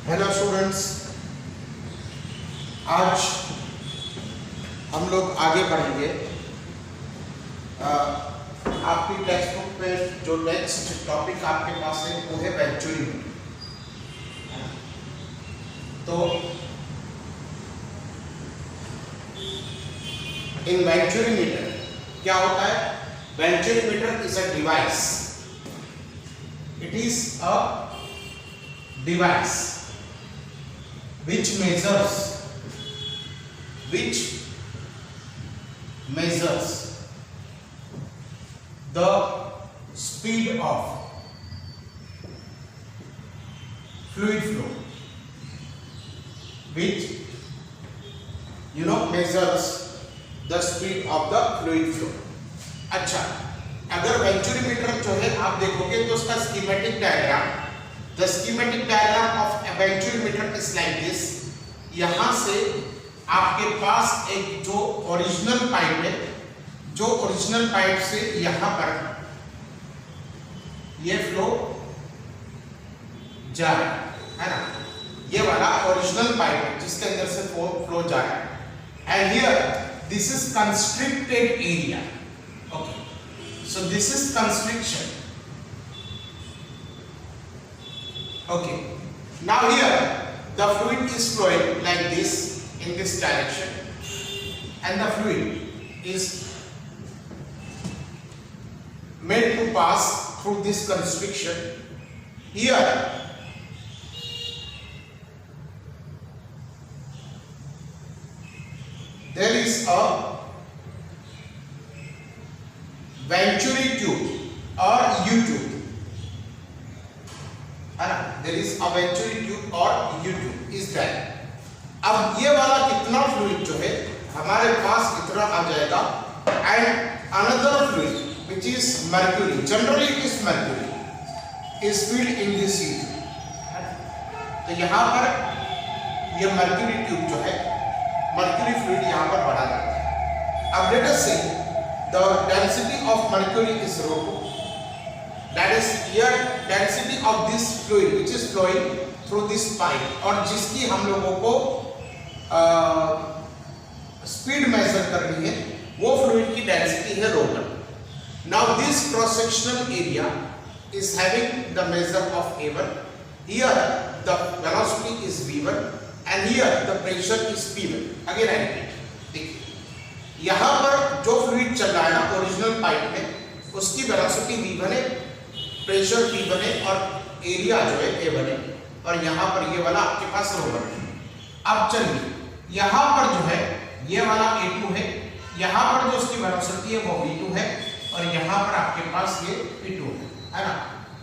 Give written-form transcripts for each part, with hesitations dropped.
Hello students, आज हम लोग आगे बढ़ेंगे। आपकी टेक्स्ट बुक पे जो नेक्स्ट टॉपिक आपके पास है वो है वेंचुरीमीटर। तो इन वेंचुरीमीटर क्या होता है? Venturimeter is a device. It is a device which measures the speed of fluid flow, which measures the speed of the fluid flow। अच्छा, अगर वेंचुरीमीटर जो है आप देखोगे तो उसका schematic diagram, the schematic diagram of a venturometer is like this। यहाँ से आपके पास एक जो ओरिजिनल पाइप है, जो ओरिजिनल पाइप से यहाँ पर ये फ्लो जा रहा है ना, ये वाला ओरिजिनल पाइप है जिसके अंदर से फ्लो जा रहा है। And here this is constricted area. Okay, so this is constriction. Okay, now here the fluid is flowing like this in this direction, and the fluid is made to pass through this constriction. Here there is a venturi tube or U-tube, है ना? There is a venturi tube or U-tube is there। अब ये वाला कितना fluid जो है हमारे पास इतना आ जाएगा, and another fluid which is mercury, generally it is mercury, is filled in this U-tube। तो यहाँ पर ये mercury tube जो है, mercury fluid यहाँ पर बढ़ा जाता है। अब let us say the density of mercury is ρ2। That is here density of this fluid which is flowing through this pipe, और जिसकी हम लोगों को स्पीड मेजर करनी है, वो फ्लूइड की डेंसिटी है ρ1। Now this cross sectional area is having the measure of A1। Here the velocity is V1 and here the pressure is P1। Again I repeat, देखिए यहाँ पर जो फ्लूइड चल रहा है ना ओरिजिनल पाइप में, उसकी वेलोसिटी V1 है, प्रेशर P1 है और एरिया जो है A1 है, और यहाँ पर ये वाला आपके पास ρ1 है। अब चलिए यहाँ पर जो है ये वाला A2 है, यहाँ पर जो उसकी वेलोसिटी है वो V2 है, और यहाँ पर आपके पास ये P2 है ना?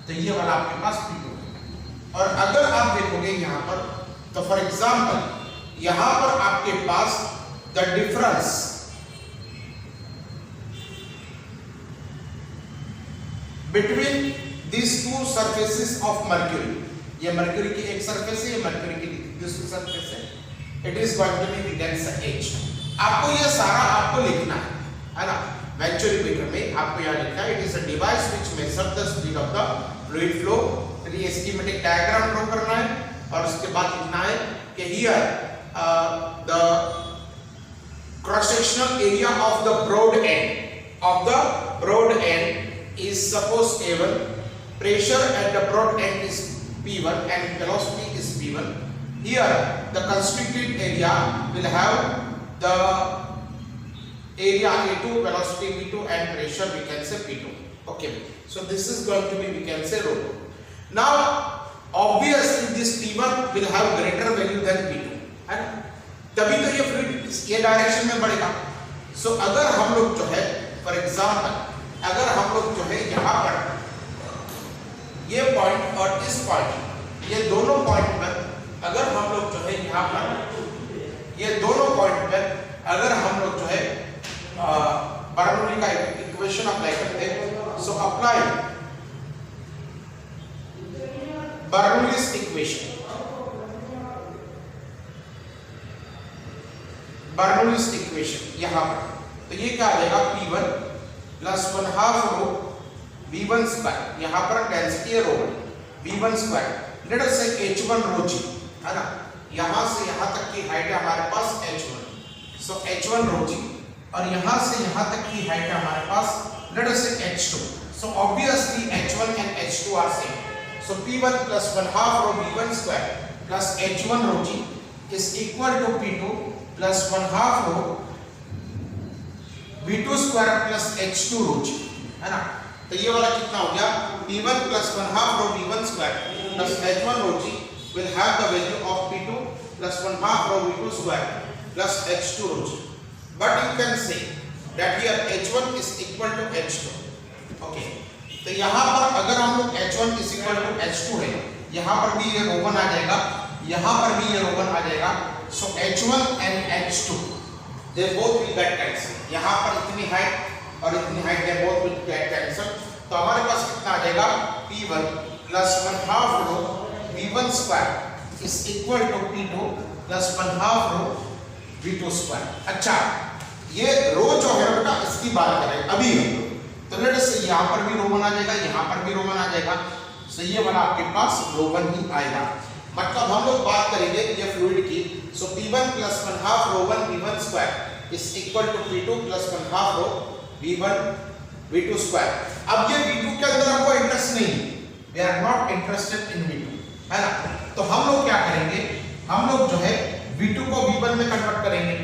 तो ये वाला आपके पास P2 है। और अगर आप देखोगे यहाँ पर, तो फॉर एग्जाम्पल यहाँ पर आपके पास the difference between these two surfaces of mercury, ये mercury की एक सरफेस है, ये mercury की दूसरी सरफेस है, it is going to be written as H। आपको ये सारा आपको लिखना है ना? वेंचुरीमीटर में आपको यहाँ लिखना है, it is a device which measures the speed of the fluid flow। फिर ये schematic diagram ड्रॉ करना है, और उसके बाद लिखना है कि here the cross sectional area of the broad end is suppose A1, pressure at the broad end is P1 and velocity is P1। Here the constricted area will have the area A2, velocity V2 and pressure we can say P2। Okay, so this is going to be we can say ρ2। Now obviously this P1 will have greater value than P2, है ना? तभी तो ये fluid ये direction में बढ़ेगा। So अगर हम लोग जो है फॉर एग्जाम्पल अगर हम लोग जो है यहाँ पर ये पॉइंट और इस पॉइंट, ये दोनों पॉइंट पर अगर हम लोग जो है यहाँ पर ये दोनों पॉइंट पर अगर हम लोग जो है बर्नौली का इक्वेशन अप्लाई करते हैं, so apply Bernoulli's equation, Bernoulli's equation यहाँ पर, तो ये क्या आ जाएगा P1 plus 1/2 rho V1 square, यहाँ पर डेंसिटी है ρ1, V1 स्क्वायर, लेट अस से H1 रो G, है ना, यहां से यहां तक की हाइट है हमारे पास h1, सो h1 रो जी, और यहां से यहां तक की हाइट है हमारे पास late us say h2, so obviously h1 and h2 are same, so p1 plus 1/2 rho v1 square plus h1 rho g is equal to p2 plus 1/2 rho v2 square plus h2 rho g, है ना। तो ये वाला कितना हो गया, p1 plus 1/2 rho v1 square plus h1 rho ji will have the value of p2 plus 1/2 rho v2 square plus h2 rho ji, but you can say that here h1 is equal to h2, okay। तो यहाँ पर अगर हम लोग h1 is equal to h2 है, यहाँ पर भी ये रो 1 आ जाएगा, यहाँ पर भी ये रो 1 आ जाएगा, so h1 and h2 they both will get cancelled, यहाँ पर इतनी हाइट और इतनी height they both will get cancelled, तो हमारे पास कितना आ जाएगा, p1 plus 1/2 rho v1 square is equal to p2 plus 1/2 rho v2 square। अच्छा, ये रो जो है बेटा इसकी बात करें अभी हम लोग, तो लेट अस से यहाँ पर भी रो 1 आ जाएगा, यहाँ पर भी रो 1 आ जाएगा, सो ये वाला आपके पास रो 1 ही आएगा। मतलब हम लोग बात करेंगे ये फ्लूइड की, सो p1 plus 1/2 rho 1 v1 square is equal to p2 plus 1/2 rho v1 v2 square। अब ये v2 के अंदर हमको इंटरेस्ट नहीं, we are not interested in v2, है ना। तो हम लोग क्या करेंगे, हम लोग जो है v2 को v1 में कन्वर्ट करेंगे,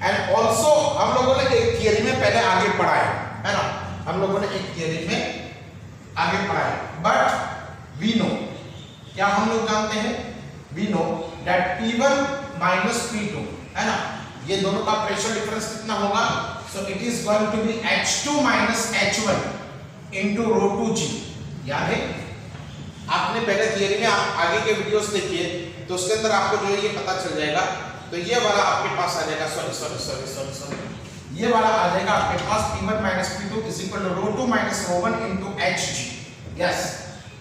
एंड ऑल्सो हम लोगों ने एक थियरी में पहले आगे पढ़ा है ना, हम लोगों ने एक थियरी में आगे पढ़ा है, बट वी नो, क्या हम लोग जानते हैं, we know that p1 minus p2, है ना, ये दोनों का प्रेशर डिफरेंस कितना होगा, so it is going to be h2 minus h1 into rho 2g। याद है, आपने पहले थियरी में आप आगे के वीडियोस देखिए तो उसके अंदर आपको जो है ये पता चल जाएगा। तो ये वाला आपके पास आ जाएगा, सॉरी ये वाला आ जाएगा आपके पास p1 minus p2 is equal to rho 2 minus rho 1 into hg। Yes,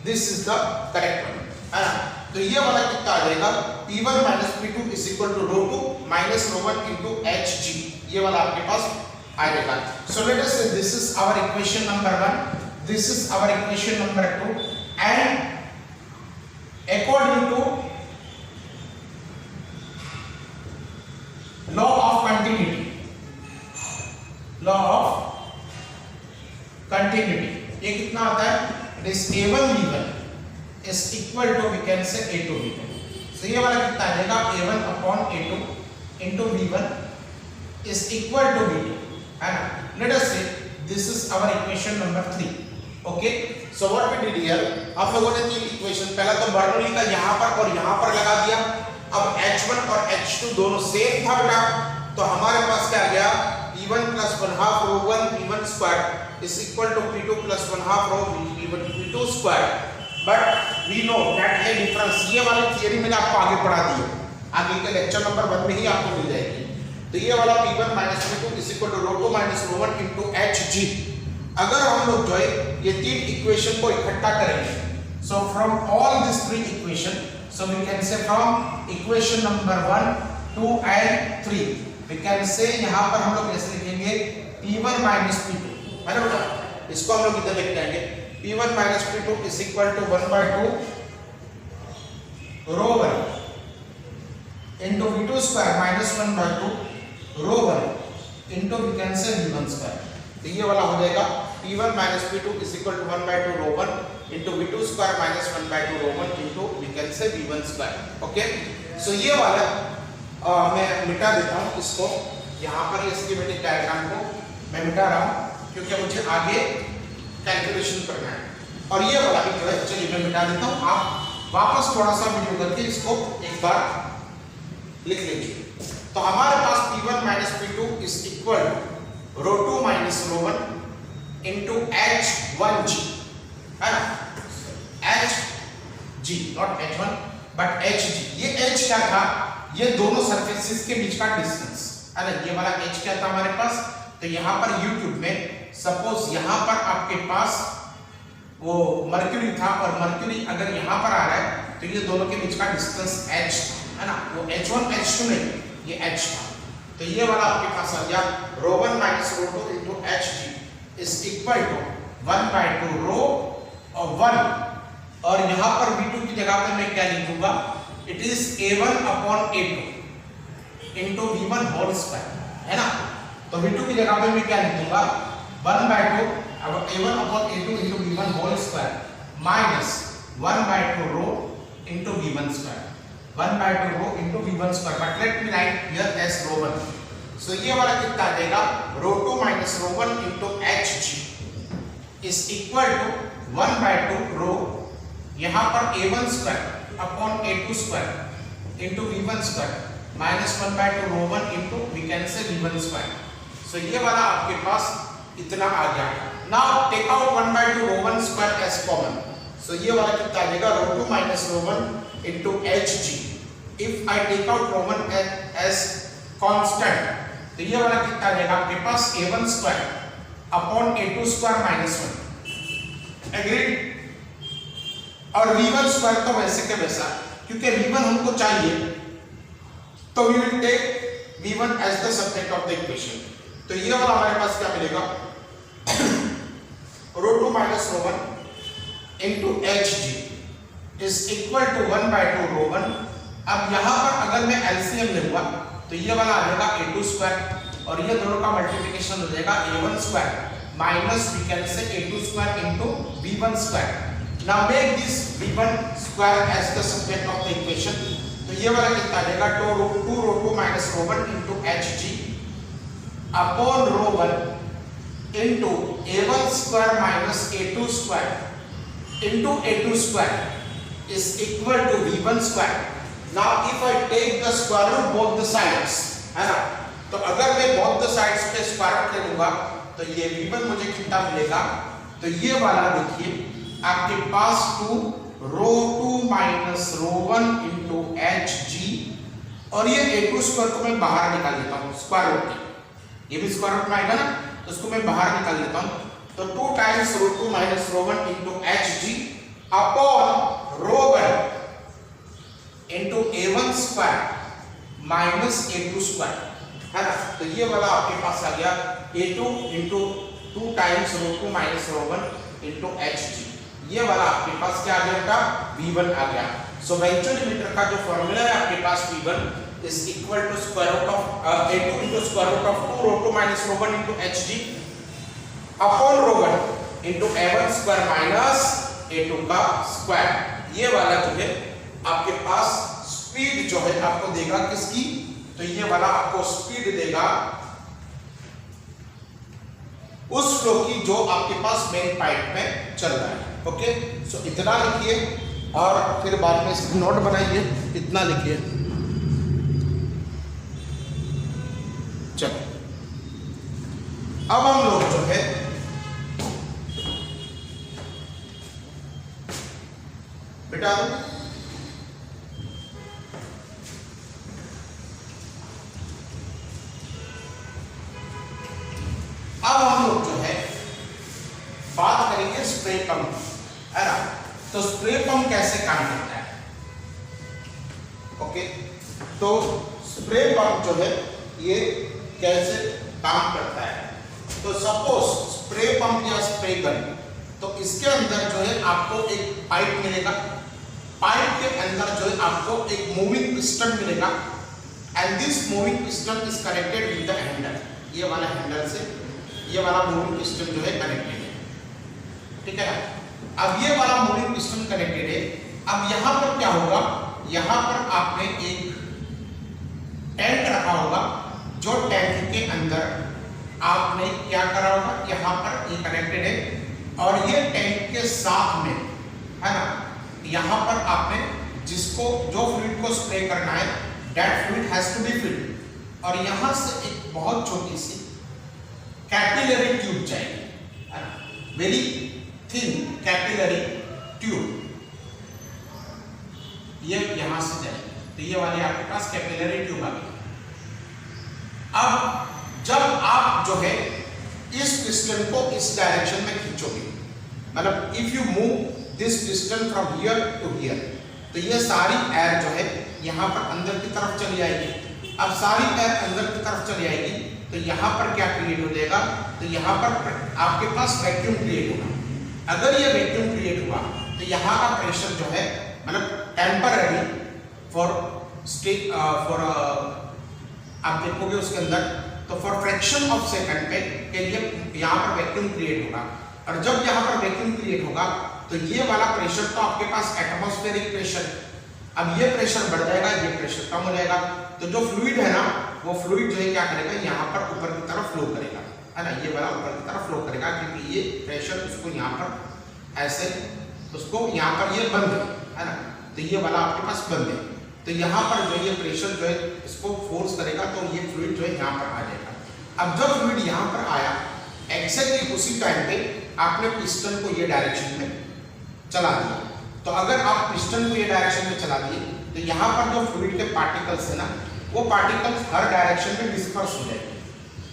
this is the correct one, है ना। तो ये वाला कितना आ जाएगा, p1 minus p2 is equal to rho 2 minus rho 1 into hg, ये वाला आपके पास आ जाएगा। सो let us say this is our equation number 1, this is our equation number 2, and according to law of continuity, ये कितना आता है, it is a1 v1 is equal to we can say a2 v1, so ये वाला कितना आ जाएगा, a1 upon a2 into v1 is equal to v2, है ना। let us say this is our equation number 3, okay. So what we did here, आप लोगों ने तीन इक्वेशन, पहला तो बर्नौली का यहाँ पर और यहाँ पर लगा दिया, अब h1 और h2 दोनों सेम था बेटा, तो हमारे पास क्या आ गया, p1 plus 1/2 rho 1 v1 square is equal to p2 plus 1/2 rho v2 square, but we know that ये डिफरेंस, ये वाली थियरी मैंने आपको आगे पढ़ा दी है, आगे के लेक्चर नंबर 1 में ही आपको मिल जाएगी। तो ये वाला p1 minus p2 is equal to rho 2 minus rho 1 into hg, अगर हम लोग जो है ये तीन इक्वेशन को इकट्ठा करेंगे, so from all this three equation, so we can say from equation number 1, 2 and 3 we can say, यहाँ पर हम लोग ऐसे लिखेंगे p1 minus p2, है ना बेटा, इसको हम लोग इधर लिख देंगे p1 minus p2 is equal to 1/2 rho 1 into v2 square minus 1/2 rho 1 into we can say v1 square। तो ये वाला हो जाएगा p1 minus p2 is equal to 1/2 rho 1 into v2 square minus 1/2 rho 1 into we can say v1 square, okay. So ये वाला मैं मिटा देता हूँ इसको, यहाँ पर ये स्कीमेटिक डायग्राम को मैं मिटा रहा हूँ क्योंकि मुझे आगे कैलकुलेशन करना है, और ये वाला भी जो है चलिए मैं मिटा देता हूँ, आप वापस थोड़ा सा वीडियो करके इसको एक बार लिख लीजिए। तो हमारे पास p1 minus p2 is equal to rho 2 minus rho 1 into h1g, है ना, hg not h1 but hg। ये h क्या था, ये दोनों सरफेसेस के बीच का डिस्टेंस, है ना, ये वाला h क्या था हमारे पास, तो यहाँ पर यूट्यूब में सपोज यहाँ पर आपके पास वो मर्क्यूरी था, और मर्क्यूरी अगर यहाँ पर आ रहा है तो ये दोनों के बीच का डिस्टेंस h था, है ना, वो h1 h2 नहीं, ये h था। तो ये वाला आपके पास आ गया रो 1 minus row 2 into hg is equal to 1/2 rho 1, और यहाँ पर v2 की जगह पे मैं क्या लिखूंगा, it is A1 upon A2 into V1 whole square, है ना। तो V2 की जगह पे मैं क्या लिख दूंगा 1/2 अब A1 upon A2 into V1 whole square minus 1/2 rho into V1 square, 1/2 rho into V1 square, but let me write here as rho 1। So ये वाला कितना आ जाएगा rho 2 minus rho 1 into Hg is equal to 1/2 rho यहाँ पर A1 square upon A2 square into V1 square minus 1/2 rho 1 into we can say V1 square. सो ये वाला आपके पास इतना आ गया। Now take out 1/2 rho 1 square as common. So ये वाला कितना आ जाएगा rho 2 minus rho 1 into Hg। If I take out rho 1 as constant तो ये वाला कितना आ जाएगा आपके पास A1 square upon A2 square minus 1। Agreed. और V1 स्क्वायर तो वैसे के वैसा, क्योंकि V1 हमको चाहिए तो we will take V1 as the subject of the equation. तो ये वाला हमारे पास क्या मिलेगा rho 2 minus rho 1 into Hg is equal to 1/2 rho 1। अब यहां पर अगर मैं एलसीएम लूंगा तो ये वाला आ जाएगा A2 स्क्वायर और ये दोनों का मल्टीप्लिकेशन हो जाएगा A1 square minus we can say A2 square into V1 square. Now make this V1 square as the subject of the equation. तो ये वाला कितना आ जाएगा 2 rho 2 minus rho 1 into Hg upon rho 1 into A1 square minus A2 square into A2 square is equal to V1 square. Now if I take the square root both the sides, है ना, तो अगर मैं both the sides पे square root ले लूंगा तो ये V1 मुझे कितना मिलेगा तो ये वाला देखिए आपके पास 2 rho 2 minus rho 1 into Hg और ये A2 स्क्वायर को मैं बाहर निकाल देता हूँ स्क्वायर रूट में, ये भी स्क्वायर रूट में आएगा ना तो उसको मैं बाहर निकाल देता हूँ। तो 2 टाइम्स रो 2 minus rho 1 into Hg upon rho 1 into A1 square minus A2 square, है ना। तो ये वाला आपके पास आ गया A2 इंटू 2 टाइम्स रो 2 माइनस रो 1 इंटू Hg। ये वाला आपके पास क्या आ गया बेटा V1 आ गया। सो वेंचुअल लिमिटर का जो फॉर्मूला है आपके पास V1 is equal to square root of A2 into square root of 2 rho 2 minus rho 1 into Hg upon rho 1 into A1 square minus A2 का स्क्वायर। ये वाला जो है आपके पास स्पीड जो है आपको देगा किसकी, तो ये वाला आपको स्पीड देगा उस फ्लो की जो आपके पास मेन पाइप में चल रहा है। ओके, सो इतना लिखिए और फिर बाद में इसकी नोट बनाइए, इतना लिखिए। चलो अब हम लोग जो है बेटा अब हम लोग जो है बात करेंगे स्प्रे पंप, है ना। तो स्प्रे पंप कैसे काम करता है। ओके, तो स्प्रे पंप जो है ये कैसे काम करता है। तो सपोज स्प्रे पंप या स्प्रे गन, तो इसके अंदर जो है आपको एक पाइप मिलेगा, पाइप के अंदर जो है आपको एक मूविंग पिस्टन मिलेगा and this moving piston is connected with the handle. ये वाला हैंडल से ये वाला मूविंग पिस्टन जो है कनेक्टेड है, ठीक है ना। अब ये वाला मूविंग पिस्टन कनेक्टेड है। अब यहां पर क्या होगा, यहां पर आपने एक टैंक रखा होगा, जो टैंक के अंदर आपने क्या करा होगा, यहां पर ये कनेक्टेड है और ये टैंक के साथ में, है ना, यहां पर आपने जिसको जो फ्लूइड को स्प्रे करना है that fluid has to be filled और यहां से एक बहुत छोटी सी कैपिलरी ट्यूब चाहिए, है ना, वेरी थिन कैपिलरी ट्यूब, ये यहां से जाएगी। तो ये वाली आपके पास कैपिलरी ट्यूब आ गई। अब जब आप जो है इस पिस्टन को इस डायरेक्शन में खींचोगे, मतलब if you move this piston from here to here, तो ये सारी एयर जो है यहाँ पर अंदर की तरफ चली आएगी। अब सारी एयर अंदर की तरफ चली आएगी तो यहाँ पर क्या क्रिएट हो जाएगा, तो यहाँ पर आपके पास वैक्यूम क्रिएट होगा। अगर ये वैक्यूम क्रिएट हुआ तो यहाँ का प्रेशर जो है मतलब टेम्पररी फॉर स्टेट फॉर आप देखोगे उसके अंदर तो फॉर फ्रैक्शन ऑफ सेकंड पे के लिए यहाँ पर वैक्यूम क्रिएट होगा, और जब यहाँ पर वैक्यूम क्रिएट होगा तो ये वाला प्रेशर तो आपके पास एटमॉस्फेरिक प्रेशर, अब ये प्रेशर बढ़ जाएगा, ये प्रेशर कम हो जाएगा, तो जो फ्लूइड है ना वो फ्लूइड जो है क्या करेगा, यहाँ पर ऊपर की तरफ फ्लो करेगा, है ना, ये वाला ऊपर की तरफ फ्लो करेगा, क्योंकि ये प्रेशर उसको यहाँ पर ऐसे उसको यहाँ पर ये बंद है ना, तो ये वाला आपके पास बंद है, तो यहाँ पर जो ये प्रेशर जो है इसको फोर्स करेगा तो ये फ्लूइड जो है यहाँ पर आ जाएगा। अब जब फ्लूइड यहाँ पर आया एग्जैक्टली उसी टाइम पे आपने पिस्टन को ये डायरेक्शन में चला दिया, तो अगर आप पिस्टन को ये डायरेक्शन में चला दिए तो यहाँ पर जो फ्लूइड के पार्टिकल्स है ना वो पार्टिकल्स हर डायरेक्शन में डिस्पर्स हो जाएंगे,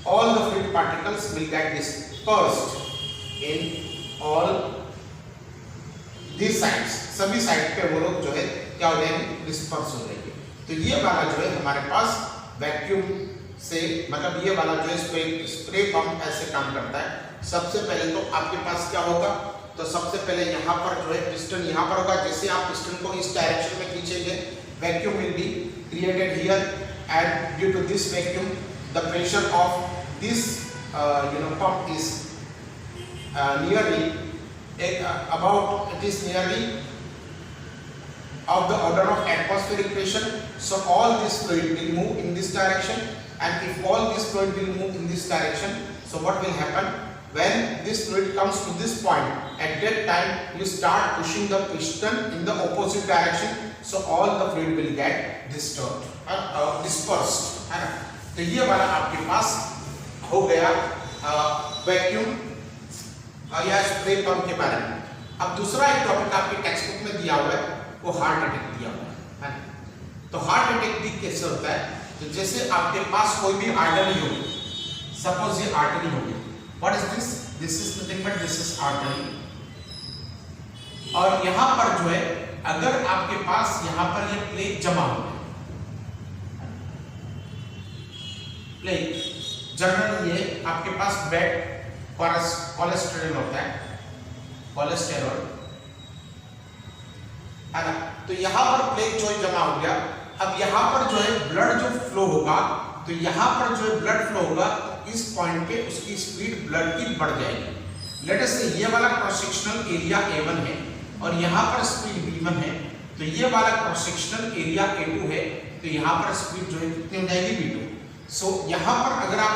all the fluid particles will get dispersed in all this sides, सभी साइड पे वो लोग जो है क्या हो जाएंगे, डिस्पर्स हो जाएंगे। तो ये वाला जो है हमारे पास वैक्यूम से मतलब ये वाला जो है स्प्रे पंप ऐसे काम करता है। सबसे पहले तो आपके पास क्या होगा, तो सबसे पहले यहाँ पर जो है पिस्टन यहाँ पर होगा, जैसे आप पिस्टन को इस डायरेक्शन में खींचेंगे vacuum will be created here, and due to this vacuum the pressure of this pump is nearly about it is nearly of the order of atmospheric pressure. So all this fluid will move in this direction, and if all this fluid will move in this direction, so what will happen when this fluid comes to this point, at that time you start pushing the piston in the opposite direction, so all the fluid will get disturbed dispersed, है ना। तो ये वाला आपके पास हो गया vacuum या spray pump के बारे में। अब दूसरा एक टॉपिक आपके टेक्स्ट बुक में दिया हुआ है वो हार्ट अटैक दिया हुआ है ना। तो हार्ट अटैक भी कैसे होता है, तो जैसे आपके पास कोई भी आर्टरी होगी, सपोज ये आर्टरी होगी, what is this, this is nothing but this is artery, और यहाँ पर जो है अगर आपके पास यहाँ पर ये प्लेग जमा हो गया, प्लेग जनरल ये आपके पास बैड कोलेस्टेरॉल होता है, कोलेस्टेरॉल है ना, तो यहाँ पर प्लेग जो है जमा हो गया। अब यहाँ पर जो है ब्लड जो फ्लो होगा, तो यहाँ पर जो है ब्लड फ्लो होगा, तो इस पॉइंट पे उसकी स्पीड ब्लड की बढ़ जाएगी। लेट अस से ये वाला क्रॉस सेक्शनल एरिया A1 है और यहाँ पर स्पीड B1 है, तो ये वाला क्रॉस सेक्शनल एरिया A2 है, तो यहाँ पर स्पीड जो है कितनी हो जाएगी, B2। सो यहाँ पर अगर आप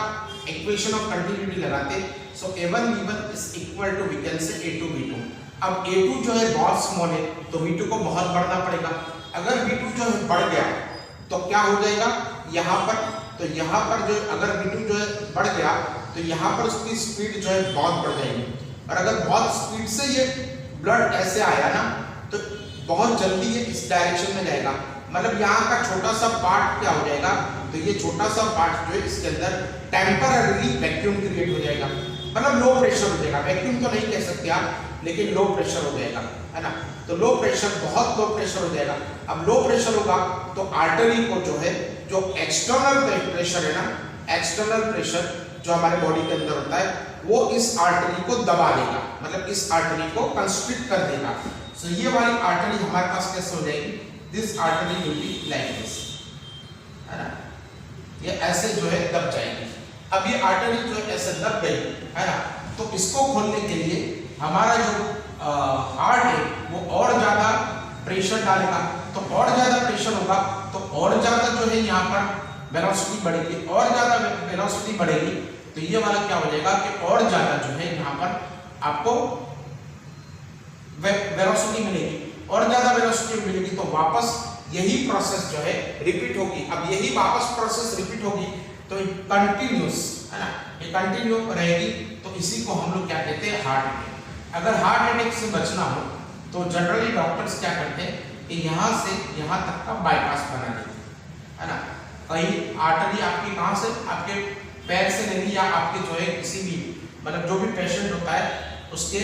इक्वेशन ऑफ कंटिन्यूटी लगाते, so A1 B1 is equal to we can say A2 B2। अब A2 जो है बहुत स्मॉल है तो B2 को बहुत बढ़ना पड़ेगा। अगर B2 जो है बढ़ गया तो क्या हो जाएगा यहाँ पर, तो यहाँ पर जो अगर B2 जो है बढ़ गया तो यहाँ पर उसकी स्पीड जो है बहुत बढ़ जाएगी, और अगर बहुत स्पीड से ये ब्लड ऐसे आया ना तो बहुत जल्दी ये इस डायरेक्शन में जाएगा, मतलब यहाँ का छोटा सा पार्ट क्या हो जाएगा, तो ये छोटा सा पार्ट जो है इसके अंदर टेम्पररी वैक्यूम क्रिएट हो जाएगा, मतलब लो प्रेशर हो जाएगा, वैक्यूम तो नहीं कह सकते आप लेकिन लो प्रेशर हो जाएगा, है ना। तो लो प्रेशर, बहुत लो प्रेशर हो जाएगा। अब लो प्रेशर होगा तो आर्टरी को जो है, जो एक्सटर्नल प्रेशर है ना, एक्सटर्नल प्रेशर जो हमारे बॉडी के अंदर होता है वो इस आर्टरी को दबा देगा, मतलब इस आर्टरी को कंस्ट्रिक्ट कर देगा। सो ये वाली आर्टरी हमारे पास कैसे हो जाएगी, this artery will be like this, है ना, ये ऐसे जो है दब जाएगी। अब ये आर्टरी जो है ऐसे दब गई, है ना, तो इसको खोलने के लिए हमारा जो हार्ट है वो और ज्यादा प्रेशर डालेगा, तो और ज्यादा प्रेशर होगा तो और ज्यादा जो है यहाँ पर वेलोसिटी बढ़ेगी, और ज्यादा वेलोसिटी बढ़ेगी तो ये वाला क्या हो जाएगा कि और ज्यादा जो है यहाँ पर आपको वेलोसिटी मिलेगी, और ज्यादा वेलोसिटी मिलेगी तो वापस यही प्रोसेस जो है रिपीट होगी। अब यही वापस प्रोसेस रिपीट होगी तो कंटिन्यूस, है ना, ये कंटिन्यू रहेगी, तो इसी को हम लोग क्या कहते हैं, हार्ट अटैक। अगर हार्ट अटैक से बचना हो तो जनरली डॉक्टर्स क्या करते हैं कि यहाँ से यहाँ तक का बाईपास बना देते हैं, है ना। कहीं आर्टरी आपकी कहाँ से, आपके पैर से नहीं, या आपके जो है किसी भी मतलब जो भी पेशेंट होता है उसके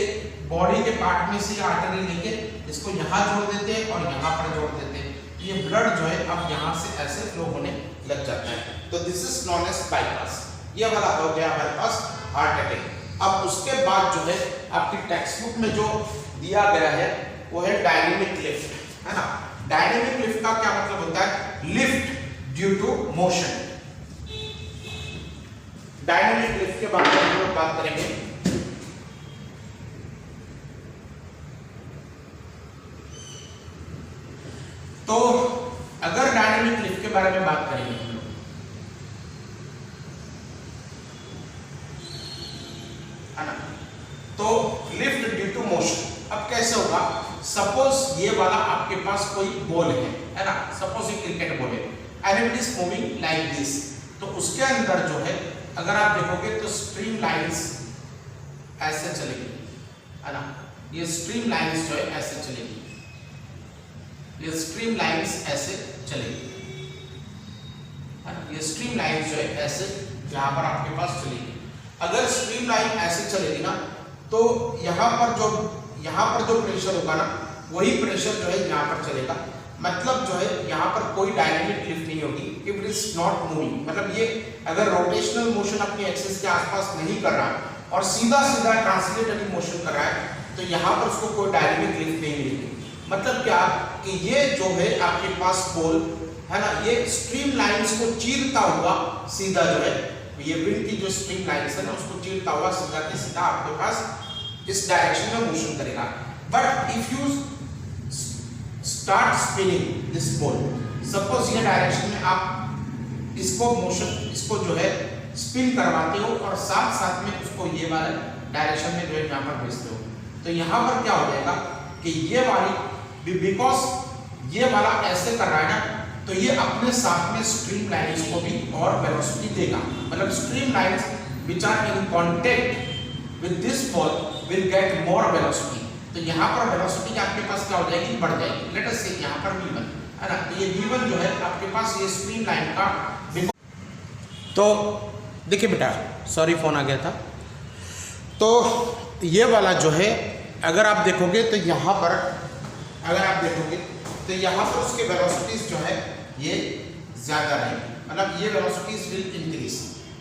बॉडी के पार्ट में से आर्टरी लेके इसको यहाँ जोड़ देते हैं और यहाँ पर जोड़ देते हैं, ये ब्लड जो है अब यहाँ से ऐसे फ्लो होने लग जाता है, तो this is known as bypass. ये वाला हो गया हमारे पास हार्ट अटैक। अब उसके बाद जो है आपकी टेक्स्ट बुक में जो दिया गया है वो है डायनेमिक लिफ्ट, है ना। डायनेमिक लिफ्ट का क्या मतलब होता है? Lift due to motion. Dynamic lift के बारे में हम लोग बात करेंगे। तो अगर डायनेमिक लिफ्ट के बारे में बात करेंगे हम लोग, है ना, तो लिफ्ट ड्यू टू मोशन। अब कैसे होगा? सपोज ये वाला आपके पास कोई बॉल है ना, सपोज ये क्रिकेट बॉल है and it is moving like this, तो उसके अंदर जो है अगर आप देखोगे तो स्ट्रीम लाइंस ऐसे चलेगी, है ना, ये स्ट्रीम लाइंस जो है ऐसे चलेगी, ये स्ट्रीम लाइंस ऐसे चलेगी, है ना, ये स्ट्रीम लाइंस जो है ऐसे यहाँ पर आपके पास चलेगी। अगर स्ट्रीम लाइन ऐसे चलेगी ना, तो यहाँ पर जो प्रेशर होगा ना, वही प्रेशर जो है यहाँ पर चलेगा। मतलब जो है यहाँ पर कोई डायनेमिक लिफ्ट नहीं होगी if it is not moving. मतलब ये अगर रोटेशनल मोशन अपनी एक्सिस के आसपास नहीं कर रहा है और सीधा सीधा ट्रांसलेटरी मोशन कर रहा है, तो यहाँ पर उसको कोई डायनेमिक लिफ्ट नहीं मिलेगी। मतलब क्या कि ये जो है आपके पास पोल है ना, ये स्ट्रीम लाइंस को चीरता हुआ सीधा जो है, ये विंड की जो स्ट्रीम लाइंस है ना, उसको चीरता हुआ सीधा के सीधा आपके पास इस डायरेक्शन में मोशन करेगा। But if you start spinning this pole, suppose ये डायरेक्शन में आप इसको जो है स्पिन करवाते हो और साथ साथ में उसको ये वाले डायरेक्शन में जो है यहाँ पर भेजते हो, तो यहाँ पर क्या हो जाएगा कि ये वाली, बिकॉज ये वाला ऐसे कर रहा है ना, तो ये अपने साथ में स्ट्रीम लाइंस को भी और वेलोसिटी देगा। मतलब stream lines which are in contact with this pole will get more velocity. तो यहाँ पर वेलोसिटी आपके पास क्या हो जाएगी? बढ़ जाएगी। लेट अस से यहाँ पर v1 है ना, तो ये v1 जो है आपके पास ये स्ट्रीम लाइन का, तो देखिए बेटा, सॉरी फोन आ गया था। तो ये वाला जो है अगर आप देखोगे तो यहाँ पर अगर आप देखोगे तो यहाँ पर उसके वेलोसिटीज जो है ये ज्यादा नहीं, मतलब ये वेलोसिटीज विल इंक्रीज।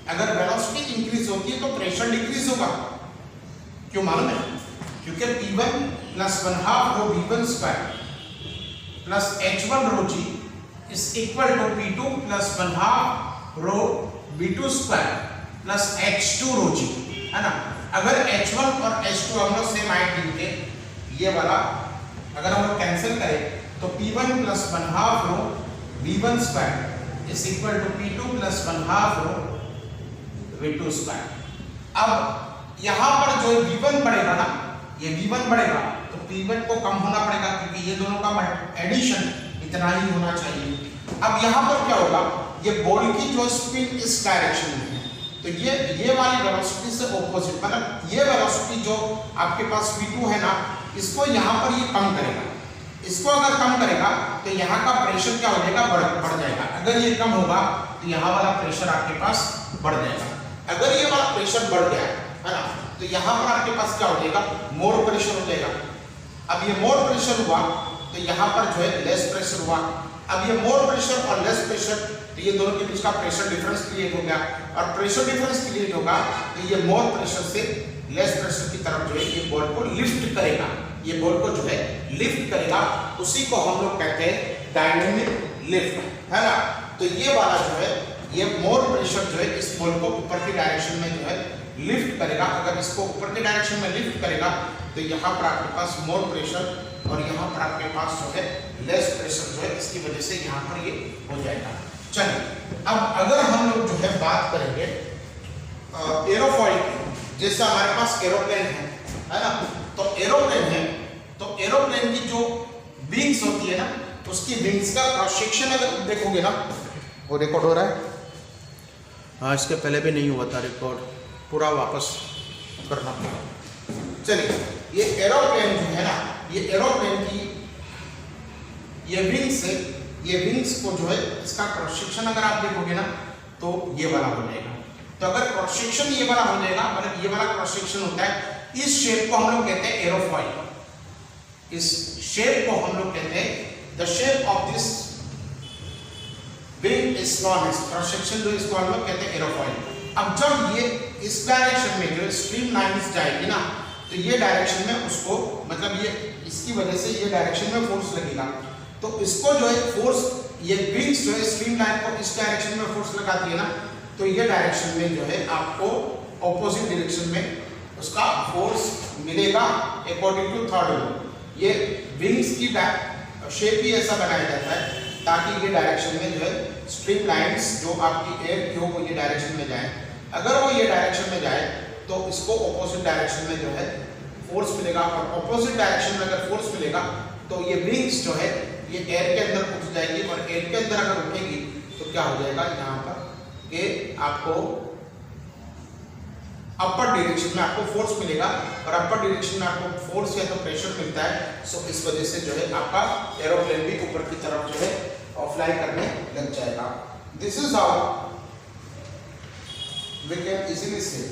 अगर वेलोसिटी इंक्रीज होती है तो प्रेशर डिक्रीज होगा। क्यों मालूम है? क्योंकि P1 plus 1/2 rho V1 square plus H1 rho G is equal to P2 plus 1/2 rho V2 square plus H2 rho G, है ना। अगर H1 और H2 हम लोग सेम हाइट गिनते, ये वाला अगर हम लोग कैंसिल करें तो P1 plus 1/2 rho V1 square is equal to P2 plus 1/2 rho V2 square. अब यहाँ पर जो V1 बढ़ेगा ना, ये V1 बढ़ेगा तो P1 को कम होना पड़ेगा, क्योंकि ये दोनों का एडिशन इतना ही होना चाहिए। अब यहाँ पर क्या होगा? ये बॉल की जो स्पिन इस डायरेक्शन में है, तो ये वाली वेलोसिटी से ऑपोजिट, मतलब ये वेलोसिटी जो आपके पास V2 है ना, इसको यहाँ पर ये कम करेगा। इसको अगर कम करेगा तो यहाँ का प्रेशर क्या हो जाएगा? बढ़ जाएगा। अगर ये कम होगा तो यहाँ वाला प्रेशर आपके पास बढ़ जाएगा। अगर ये वाला प्रेशर बढ़ गया है ना, तो यहाँ पर आपके पास क्या हो जाएगा? मोर प्रेशर हो जाएगा। अब ये मोर प्रेशर हुआ तो यहाँ पर जो है लेस प्रेशर हुआ। अब ये मोर प्रेशर और लेस प्रेशर, तो ये दोनों के बीच का प्रेशर डिफरेंस क्रिएट हो गया, और प्रेशर डिफरेंस क्रिएट होगा तो ये मोर प्रेशर से लेस प्रेशर की तरफ जो है ये बॉल को लिफ्ट करेगा, ये बॉल को जो है लिफ्ट करेगा। उसी को हम लोग कहते हैं डायनेमिक लिफ्ट, है ना। तो ये वाला जो है ये मोर प्रेशर जो है इस बॉल को ऊपर की डायरेक्शन में जो है लिफ्ट करेगा। अगर इसको ऊपर की डायरेक्शन में लिफ्ट करेगा तो यहाँ पर आपके पास मोर प्रेशर और यहाँ पर आपके पास जो है लेस प्रेशर जो है, इसकी वजह से यहाँ पर ये हो जाएगा। चलिए अब अगर हम लोग जो है बात करेंगे एरोफॉइल की, जैसे हमारे पास एरोप्लेन है ना, तो एरोप्लेन है, तो एरोप्लेन की जो विंग्स होती है ना, उसकी विंग्स का क्रॉस सेक्शन अगर देखोगे ना, वो रिकॉर्ड हो रहा है। हाँ, इसके पहले भी नहीं हुआ था रिकॉर्ड, पूरा वापस करना पड़ा। चलिए, ये एरोप्लेन जो है ना, ये एरोप्लेन की ये विंग्स है, ये विंग्स को जो है इसका क्रॉस सेक्शन अगर आप देखोगे ना, तो ये वाला हो जाएगा। तो अगर क्रॉस सेक्शन ये वाला हो जाएगा, मतलब ये वाला क्रॉस सेक्शन होता है, इस शेप को हम लोग कहते हैं एरोफॉइल। इस शेप को हम लोग कहते हैं, the shape of this wing is known as cross section, जो इसको हम लोग कहते हैं एरोफॉइल। अब जब ये इस डायरेक्शन में जो स्ट्रीम लाइंस जाएगी ना, तो ये डायरेक्शन में उसको, मतलब ये इसकी वजह से ये डायरेक्शन में फोर्स लगेगा, तो इसको जो है फोर्स, ये विंग्स जो है स्ट्रीमलाइन को इस डायरेक्शन में फोर्स लगाती है ना, तो ये डायरेक्शन में जो है आपको ऑपोजिट डायरेक्शन में उसका फोर्स मिलेगा अकॉर्डिंग टू थर्ड लॉ। ये विंग्स की शेप ही ऐसा बनाया जाता है ताकि ये डायरेक्शन में जो है स्ट्रीमलाइंस जो आपकी एयर की हो वो ये डायरेक्शन में जाए। अगर वो ये डायरेक्शन में जाए तो इसको ऑपोजिट डायरेक्शन में जो है फोर्स मिलेगा, और ऑपोजिट डायरेक्शन में अगर फोर्स मिलेगा तो ये विंग्स जो है ये एयर के अंदर उठ जाएगी, और एयर के अंदर अगर उठेगी तो क्या हो जाएगा यहाँ पर कि आपको अपर डायरेक्शन में आपको फोर्स मिलेगा, और अपर डायरेक्शन में आपको फोर्स या तो प्रेशर मिलता है। सो इस वजह से जो है आपका एरोप्लेन भी ऊपर की तरफ जो है फ्लाई करने लग जाएगा। This is how we can easily say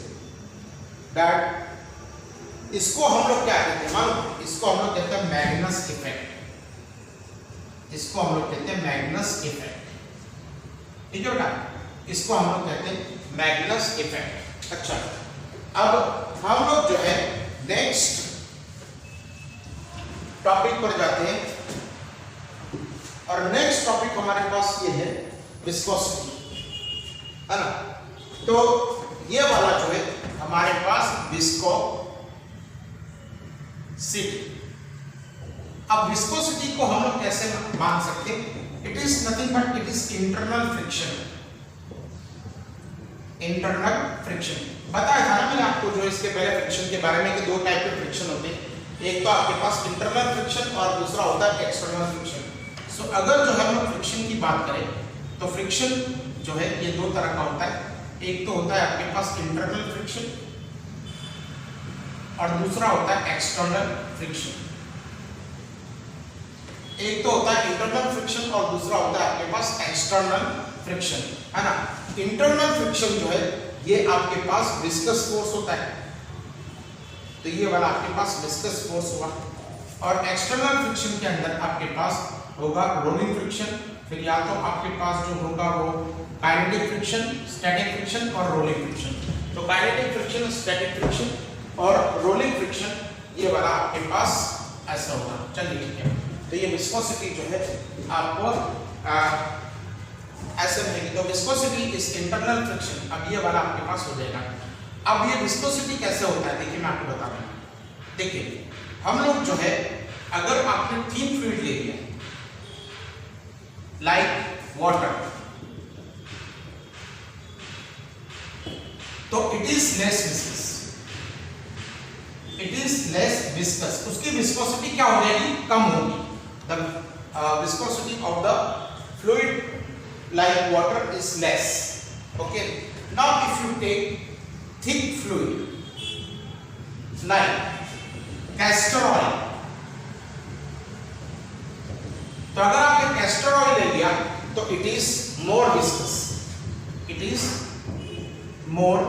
that इसको हम लोग क्या कहते हैं, मालूम, इसको हम लोग कहते हैं मैग्नस इफेक्ट। इसको हम लोग कहते हैं मैग्नस इफेक्ट, ठीक है बेटा, इसको हम लोग कहते हैं मैग्नस इफेक्ट। अच्छा, अब हम लोग जो है नेक्स्ट टॉपिक पर जाते हैं, और नेक्स्ट टॉपिक हमारे पास ये है विस्कोसिटी, है ना। तो ये वाला जो है हमारे पास विस्कोसिटी। अब विस्कोसिटी को हम लोग कैसे मान सकते हैं? It is nothing but it is internal friction. Internal friction बताया था ना मैंने आपको जो इसके पहले फ्रिक्शन के बारे में कि दो टाइप के फ्रिक्शन होते हैं, एक तो आपके पास इंटरनल फ्रिक्शन और दूसरा होता है एक्सटर्नल फ्रिक्शन। सो अगर जो हम लोग फ्रिक्शन की बात करें तो फ्रिक्शन जो है ये दो तरह का होता है, एक तो होता है आपके पास इंटरनल फ्रिक्शन और दूसरा होता है एक्सटर्नल फ्रिक्शन। एक तो होता है इंटरनल फ्रिक्शन और दूसरा होता है आपके पास एक्सटर्नल फ्रिक्शन, है ना। इंटरनल फ्रिक्शन जो है ये आपके पास विस्कस फोर्स होता है, तो ये वाला आपके पास विस्कस फोर्स हुआ, और एक्सटर्नल फ्रिक्शन के अंदर आपके पास होगा रोलिंग फ्रिक्शन, फिर या तो आपके पास जो होगा वो काइनेटिक फ्रिक्शन, स्टैटिक फ्रिक्शन और रोलिंग फ्रिक्शन। तो काइनेटिक फ्रिक्शन, स्टैटिक फ्रिक्शन और रोलिंग फ्रिक्शन ये वाला आपके पास ऐसा होगा। चलिए ठीक है, तो ये विस्कोसिटी जो है आपको ऐसे रहेगी। तो विस्कोसिटी इज इंटरनल फ्रिक्शन, अब ये वाला आपके पास हो जाएगा। अब ये विस्कोसिटी कैसे होता है देखिए मैं आपको बता रहा हूँ। देखिए हम लोग जो है अगर आपने थिन फ्लूइड ले लिया लाइक वाटर, तो it is less viscous, it is less viscous, उसकी विस्कोसिटी क्या हो जाएगी? कम होगी। The viscosity of the fluid like water is less. Okay, now if you take thick fluid like castor oil, तो अगर आपने castor oil ले लिया तो it is more viscous, it is more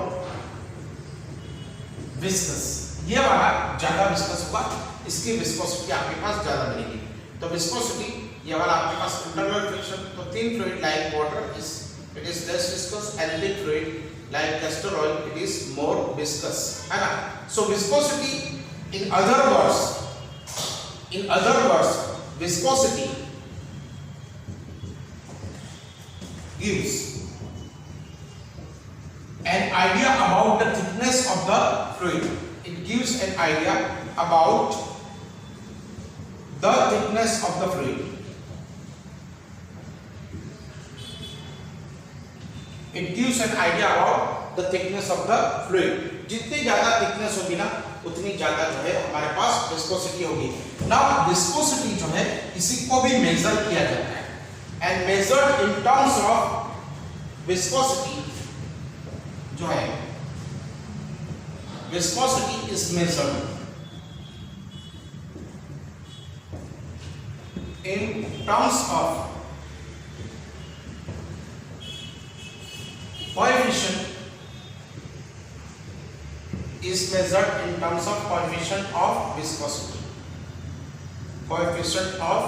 viscous, ये वाला ज्यादा विस्कस होगा, इसकी विस्कोसिटी आपके पास ज्यादा मिलेगी। तो विस्कोसिटी ये वाला आपके पास इंटरनल फ्रिक्शन, तो thin fluid like water is it is less viscous, and thick fluid like castor oil it is more viscous, है ना। So viscosity in other words viscosity gives an idea about the thickness of the fluid. It gives an idea about the thickness of the fluid. It gives an idea about the thickness of the fluid. जितनी ज्यादा thickness होगी ना उतनी ज्यादा जो है हमारे पास viscosity होगी। नाउ विस्कोसिटी जो है इसी को भी मेजर किया जाता है, and measured in terms of viscosity जो है viscosity is measured in terms of coefficient is measured in terms of coefficient of viscosity. Coefficient of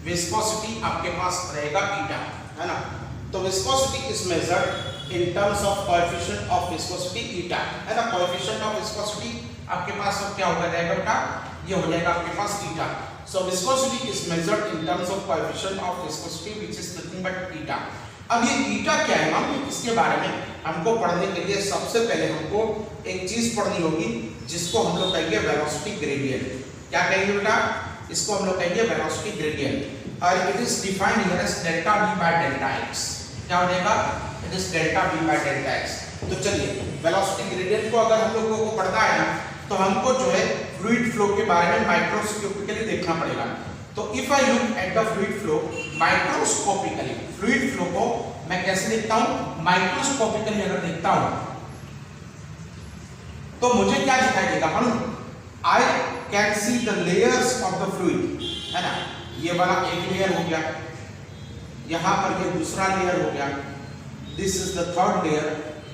viscosity आपके पास रहेगा eta, है ना। तो viscosity is measured in terms of coefficient of viscosity eta, है ना। coefficient of viscosity आपके पास अब क्या होगा जाएगा बेटा, ये हो जाएगा आपके पास eta. So viscosity is measured in terms of coefficient of viscosity which is nothing but eta. अब ये eta क्या है मालूम? इसके बारे में हमको पढ़ने के लिए सबसे पहले हमको एक चीज पढ़नी होगी जिसको हम लोग कहेंगे वेलोसिटी ग्रेडियंट। क्या कहेंगे बेटा? इसको हम लोग कहेंगे वेलोसिटी ग्रेडियंट और it is defined here as delta v by delta x। क्या हो जाएगा? It is delta v by delta x। तो चलिए वेलोसिटी ग्रेडियंट को अगर हम लोगों को पढ़ना है ना तो हमको जो है फ्लूइड फ्लो के बारे में माइक्रोस्कोपिकली देखना पड़ेगा। तो if I look at the fluid flow microscopically, fluid flow को मैं कैसे देखता हूं? माइक्रोस्कोपिकली अगर देखता हूं तो मुझे क्या दिखाई देगा मालूम? आई can see the layers of the fluid, है ना। ये वाला एक लेयर हो गया, यहां पर ये दूसरा लेयर हो गया, this is the third layer.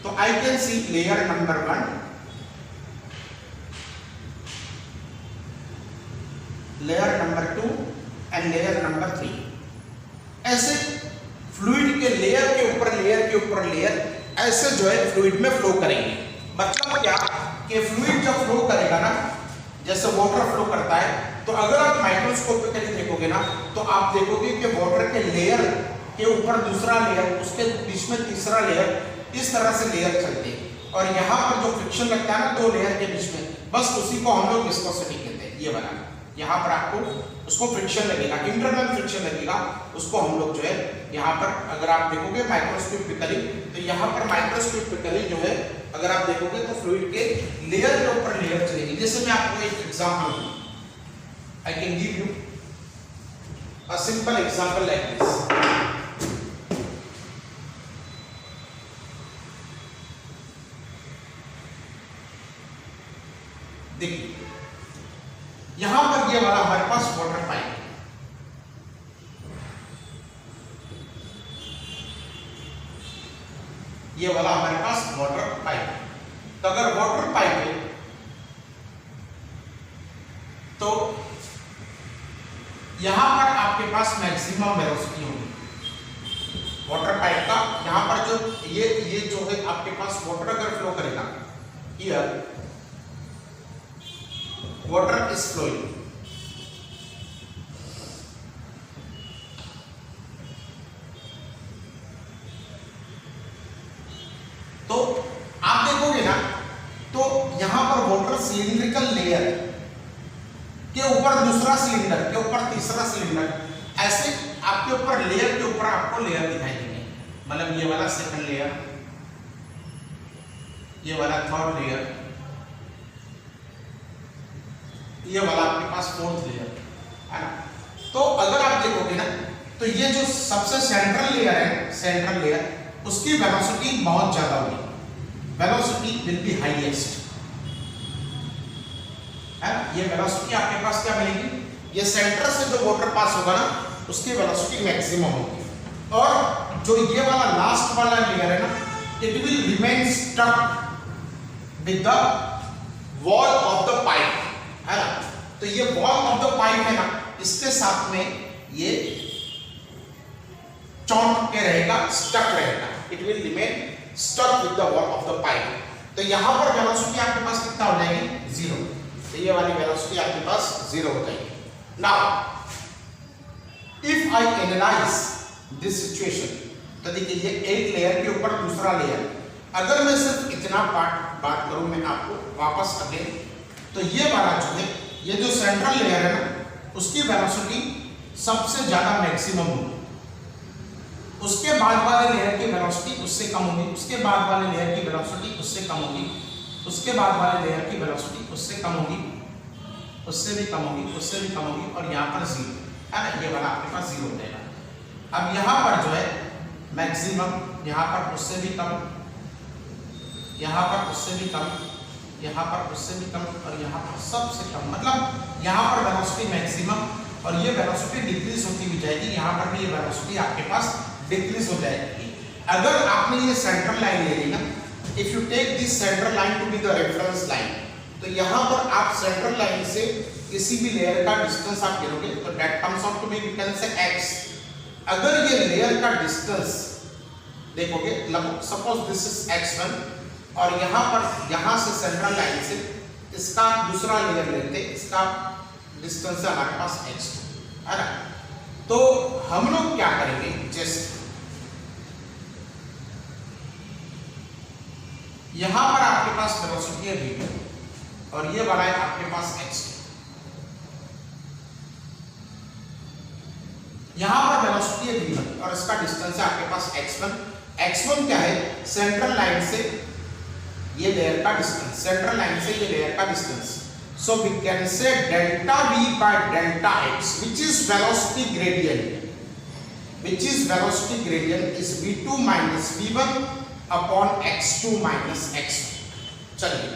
तो I can see layer number 1, layer number 2 and layer number 3। ऐसे फ्लूइड के लेयर के ऊपर लेयर के ऊपर लेयर ऐसे जो है फ्लूइड में फ्लो करेंगे। मतलब क्या कि फ्लूइड जब फ्लो करेगा ना, जैसे वाटर फ्लो करता है, तो अगर आप माइक्रोस्कोपिकली देखोगे ना तो आप देखोगे कि वाटर के लेयर के ऊपर दूसरा लेयर, उसके बीच में तीसरा लेयर, इस तरह से लेयर चलते हैं और यहाँ पर जो फ्रिक्शन लगता है ना दो लेयर के बीच में, बस उसी को हम लोग विस्कोसिटी कहते हैं। ये वाला यहाँ पर आपको उसको फ्रिक्शन लगेगा, इंटरनल फ्रिक्शन लगेगा, उसको हम लोग जो है यहाँ पर अगर आप देखोगे माइक्रोस्कोपिकली तो यहाँ पर माइक्रोस्कोपिकली जो है अगर आप देखोगे तो फ्लूइड के लेयर के ऊपर लेयर चलेगी। जैसे मैं आपको एक एग्जांपल दूं, I can give you a simple example like this. देखिए यहां पर ये वाला हमारे पास वाटर पाइप है, ये वाला हमारे पास वाटर पाइप है। तो अगर वाटर पाइप है तो यहां पर आपके पास मैक्सिमम वेलोसिटी होगी वाटर पाइप का। यहां पर जो ये जो है आपके पास वाटर अगर फ्लो करेगा, हियर water is flowing, तो आप देखोगे ना तो यहां पर वाटर सिलिंड्रिकल लेयर के ऊपर दूसरा सिलेंडर के ऊपर तीसरा सिलेंडर, ऐसे आपके ऊपर लेयर के ऊपर आपको लेयर दिखाई देंगे। मतलब ये वाला सेकंड लेयर, ये वाला थर्ड लेयर, ये वाला आपके पास फोर्थ लेयर है ना। तो अगर आप देखोगे ना तो ये जो सबसे सेंट्रल लेयर है, सेंट्रल लेयर, उसकी वेलोसिटी बहुत ज्यादा होगी, वेलोसिटी विल बी हाईएस्ट, है ना। ये वेलोसिटी आपके पास क्या मिलेगी? ये सेंटर से जो वाटर पास होगा ना उसकी वेलोसिटी मैक्सिमम होगी। और जो ये वाला लास्ट वाला लेयर है ना, it will remain stuck with the wall of the pipe, है ना। तो ये वॉल ऑफ द पाइप है ना, इसके साथ में ये चौंक के रहेगा, स्टक रहेगा, it will remain stuck with the wall of the pipe. तो यहां पर वेलोसिटी आपके पास कितना हो जाएगी? 0। तो ये वाली वेलोसिटी आपके पास 0 हो जाएगी। Now if I analyse this situation, तो देखिए ये एक लेयर के ऊपर दूसरा लेयर, अगर मैं सिर्फ इतना पार्ट बात करूं मैं आपको वापस अगेन, तो ये वाला जो है, ये जो सेंट्रल लेयर है ना, उसकी वेलोसिटी सबसे ज्यादा मैक्सिमम होगी, उसके बाद वाले लेयर की वेलोसिटी उससे कम होगी, उसके बाद वाले लेयर की वेलोसिटी उससे कम होगी, उसके बाद वाले लेयर की वेलोसिटी उससे कम होगी, उससे भी कम होगी, उससे भी कम होगी, और यहाँ पर 0 है ना, ये वाला आपके पास 0 हो जाएगा। अब यहाँ पर जो है मैक्सिमम, यहाँ पर उससे भी कम, यहाँ पर उससे भी कम, यहाँ पर उससे भी कम, और यहाँ पर सबसे कम। मतलब यहाँ पर वेलोसिटी मैक्सिमम और ये वेलोसिटी डिक्रीज होती भी जाएगी, यहाँ पर भी ये वेलोसिटी आपके पास डिक्रीज हो जाएगी। अगर आपने ये सेंट्रल लाइन ले ली ना, if you take this central line to be the reference line, तो यहाँ पर आप सेंट्रल लाइन से किसी भी लेयर का डिस्टेंस आप गिनोगे तो that comes out to be, we can say x। अगर ये लेयर का डिस्टेंस देखोगे, सपोज दिस इज x1 और यहाँ पर, यहाँ से सेंट्रल लाइन से इसका दूसरा लेयर लेते, इसका डिस्टेंस है हमारे पास x2 है ना। तो हम लोग क्या करेंगे, जस्ट यहां पर आपके पास वेलोसिटी है v1 और ये वाला है आपके पास x2। यहां पर वेलोसिटी है v1 और इसका डिस्टेंस है आपके पास x1। x1 क्या है, सेंट्रल लाइन से ये लेयर का डिस्टेंस, सेंट्रल लाइन से ये लेयर का distance. So we can say delta v by delta x, which is velocity gradient, is v2 minus v1 upon x2 minus x1। चलिए,